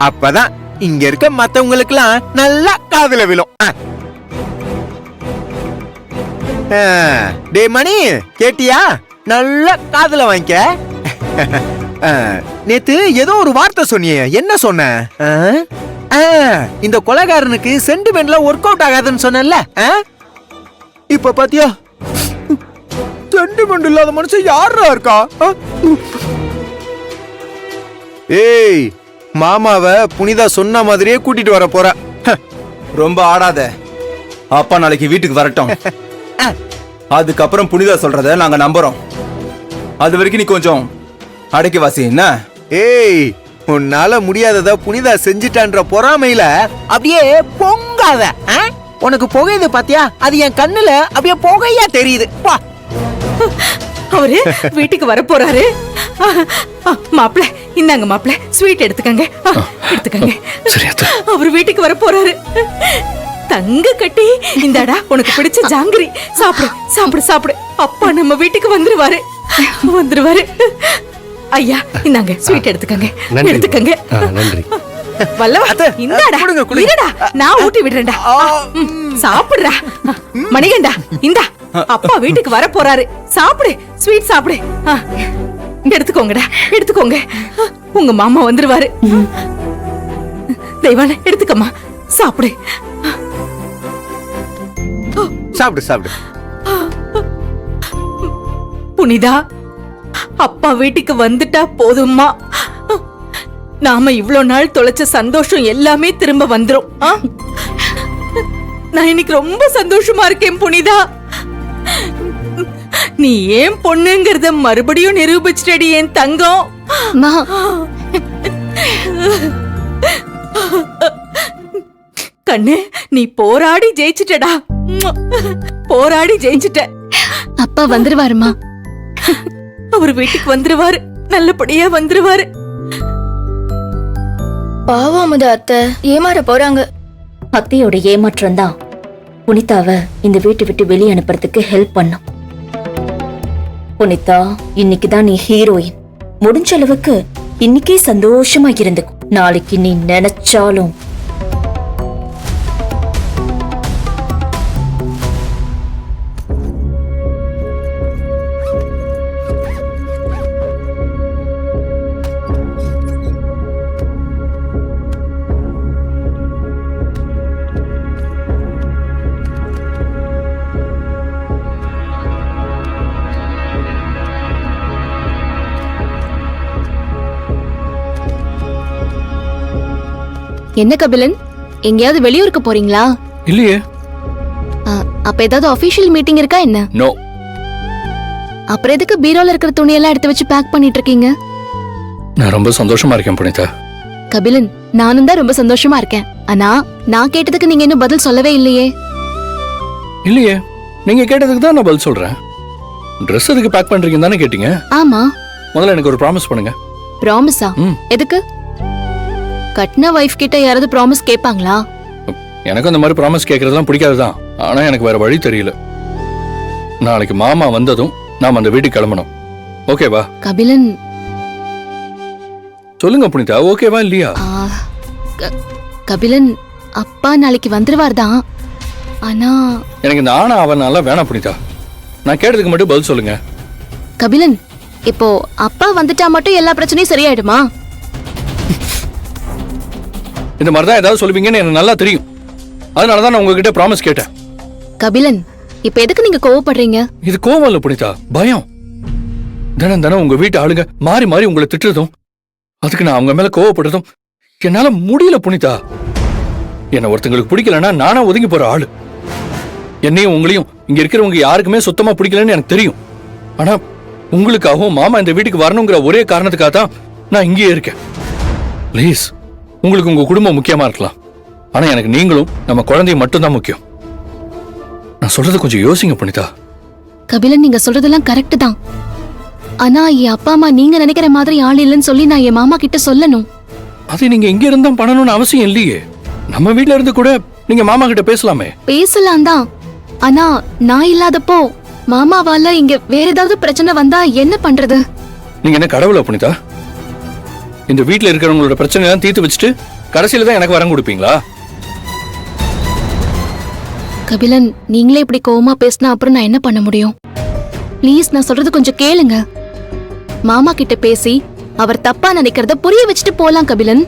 அப்பதான் இங்க இருக்க மத்தவங்களுக்குலாம் நல்லா காதுல விழும். டே மணி, கேட்டியா? நல்லா காதுல வாங்கிக்க. நேத்து ஏதோ ஒரு வார்த்தை சொன்னியே, என்ன சொன்ன? இந்த கொலைகாரனுக்கு சென்டிமெண்ட்ல ஒர்க் அவுட் ஆகாதுன்னு சொன்னல. இப்ப பாத்தியா, சென்டிமெண்ட் இல்லாத மனுஷன் யாரா இருக்கா? ஏய், மாமாவை புனிதா சொன்ன மாதிரியே கூட்டிட்டு வர போற. ரொம்ப ஆடாத. அப்பா நாளைக்கு வீட்டுக்கு வரட்டும். அதுக்கப்புறம் புனிதா சொல்றத நாங்க நம்புறோம். அது வரைக்கும் நீ கொஞ்சம் அடக்கி வாசி. என்ன? ஏய், உன்னால முடியாதத புனிதா செஞ்சிட்டான்ற பொறாமையில அப்படியே பொங்காத. உனக்கு புகையுது பாத்தியா? அது என் கண்ணுல அப்படியே புகையா தெரியுது. வா. அவரு வீட்டுக்கு வர போறாரு. மாப்பிள்ள, இந்தாங்க மாப்பிள்ள, ஸ்வீட் எடுத்துக்கங்க. எடுத்துக்கங்க. அவரு வீட்டுக்கு வர போறாரு. தங்க கட்டி, இந்தாடா உனக்கு பிடிச்ச ஜாங்கிரி. சாப்பிடு சாப்பிடு சாப்பிடு. அப்பா நம்ம வீட்டுக்கு வந்துருவாரு. வந்துருவாரு. ஐயா, இந்தாங்க ஸ்வீட் எடுத்துக்கங்க. எடுத்துக்கங்க. நன்றி. வல்லவா, இந்தாடா இருடா, நான் ஊட்டி விடுறேன்டா. சாப்பிடுறா. மணிகண்டா, இந்தா அப்பா வீட்டுக்கு வர போறாரு. சாப்பிடு, ஸ்வீட் சாப்பிடு. எடுத்துக்கோங்கடா, எடுத்துக்கோங்க. உங்க மாமா வந்துருவாரு. தெய்வான, எடுத்துக்கம்மா, சாப்பிடு. சாப்பிடு சாப்பிடு. புனிதா, அப்பா வீட்டுக்கு வந்துட்டா போதும்மா. நாம இவ்ளோ நாள் தொலைச்ச சந்தோஷம் எல்லாமே திரும்ப வந்துரும். நான் இன்னைக்கு ரொம்ப சந்தோஷமா இருக்கேன் புனிதா. நீ ஏன் பொண்ணுங்கிறத மறுபடியும் நிரூபிச்சிட்டடி என் தங்கம். கண்ணு, நீ போராடி ஜெயிச்சிட்டடா. போராடி ஜெயிச்சிட்ட. அப்பா வந்துருவாருமா. அவர் வீட்டுக்கு வந்துருவாரு, நல்லபடியா வந்துருவாரு. பாவம் அத்தை, ஏமாற போறாங்க. அத்தையோட ஏமாற்றம் தான் புனிதாவை இந்த வீட்டை விட்டு வெளியே அனுப்புறதுக்கு ஹெல்ப் பண்ணும். புனிதா, இன்னைக்குதான் நீ ஹீரோயின். முடிஞ்ச அளவுக்கு இன்னைக்கே சந்தோஷமா இருந்துக்கும். நாளைக்கு நீ நினைச்சாலும் என்ன கபிலன், எங்கேயாவது வெளியூருக்கு போறீங்களா? இல்லையே. அப்ப ஏதாவது ஆபீஷியல் மீட்டிங் இருக்கா என்ன? நோ. அப்புறம் எதுக்கு பீரோல இருக்கிற துணியெல்லாம் எடுத்து வச்சு பேக் பண்ணிட்டு இருக்கீங்க? நான் ரொம்ப சந்தோஷமா இருக்கேன் புனிதா. கபிலன், நானும் தான் ரொம்ப சந்தோஷமா இருக்கேன். ஆனா நான் கேட்டதுக்கு நீங்க இன்னும் பதில் சொல்லவே இல்லையே. இல்லையே, நீங்க கேட்டதுக்கு தான் நான் பதில் சொல்றேன். ட்ரெஸ் எதுக்கு பேக் பண்றீங்கன்னு தானே கேட்டீங்க? ஆமா. முதல்ல எனக்கு ஒரு ப்ராமிஸ் பண்ணுங்க. ப்ராமிஸா? எதுக்கு? கட்னா வைஃப் கிட்ட யாராவது ப்ராமிஸ் கேட்பாங்களா? எனக்கு அந்த மாதிரி ப்ராமிஸ் கேட்கறதுலாம் பிடிக்காதுதான். ஆனா எனக்கு வேற வழி தெரியல. நாளைக்கு மாமா வந்ததும் நாம அந்த வீட்டுக்கு கிளம்பணும். ஓகேவா? கபிலன், சொல்லுங்க புனிதா, ஓகேவா இல்லையா? கபிலன், அப்பா நாளைக்கு வந்துருவார் தான். ஆனா எனக்கு இந்த ஆனா அவனால வேணாம் புனிதா. நான் கேட்டதுக்கு மட்டும் பதில் சொல்லுங்க. கபிலன், இப்போ அப்பா வந்துட்டா மட்டும் எல்லா பிரச்சனையும் சரியாயிடுமா? இந்த மாதிரிதான் ஏதாவது சொல்லுவீங்கன்னு எனக்கு நல்லா தெரியும். அதனாலதான் நான் உங்ககிட்ட ப்ராமிஸ் கேட்டேன். கபிலன், இப்ப எதுக்கு நீங்க கோவப்படுறீங்க? இது கோவம் இல்ல புனிதா, பயம். தினம் தினம் உங்க வீட்டு ஆளுங்க மாறி மாறி உங்களை திட்டுறதும், அதுக்கு நான் அவங்க மேல கோவப்படுறதும் என்னால முடியல புனிதா. என்ன ஒருத்தங்களுக்கு பிடிக்கலன்னா நானா ஒதுங்கி போற ஆளு. என்னையும் உங்களையும் இங்க இருக்கிறவங்க யாருக்குமே சுத்தமா பிடிக்கலன்னு எனக்கு தெரியும். ஆனா உங்களுக்காகவும் மாமா இந்த வீட்டுக்கு வரணுங்கிற ஒரே காரணத்துக்காக தான் நான் இங்கேயே இருக்கேன். பிளீஸ், உங்களுக்கு உங்க குடும்பம் முக்கியமா இருக்கலாம். ஆனா எனக்கு நீங்களும் நம்ம குழந்தைய மட்டும்தான் முக்கியம். நான் சொல்றது கொஞ்சம் யோசிங்க புனிதா. கபிலன், நீங்க சொல்றதெல்லாம் கரெக்ட் தான். ஆனா என் அப்பா அம்மா நீங்க நினைக்கிற மாதிரி ஆள் இல்லைன்னு சொல்லி நான் என் மாமா கிட்ட சொல்லணும். அதை நீங்க எங்க இருந்தா பண்ணணும்னு அவசியம் இல்லையே. நம்ம வீட்ல இருந்து கூட நீங்க மாமா கிட்ட பேசலாமே. பேசலாம் தான். ஆனா நான் இல்லாதப்போ மாமாவால இங்க வேற ஏதாவது பிரச்சனை வந்தா என்ன பண்றது? நீங்க என்ன கடவுளா புனிதா? இந்த வீட்ல இருக்கிறவங்களோட பிரச்சனை எல்லாம் தீர்த்து வச்சுட்டு கடைசியில தான் எனக்கு வரம் கொடுப்பீங்களா? கபிலன், நீங்களே இப்படி கோவமா பேசினா அப்புறம் நான் என்ன பண்ண முடியும்? ப்ளீஸ், நான் சொல்றது கொஞ்சம் கேளுங்க. மாமா கிட்ட பேசி அவர் தப்பா நினைக்கிறத புரிய வச்சுட்டு போலாம் கபிலன்.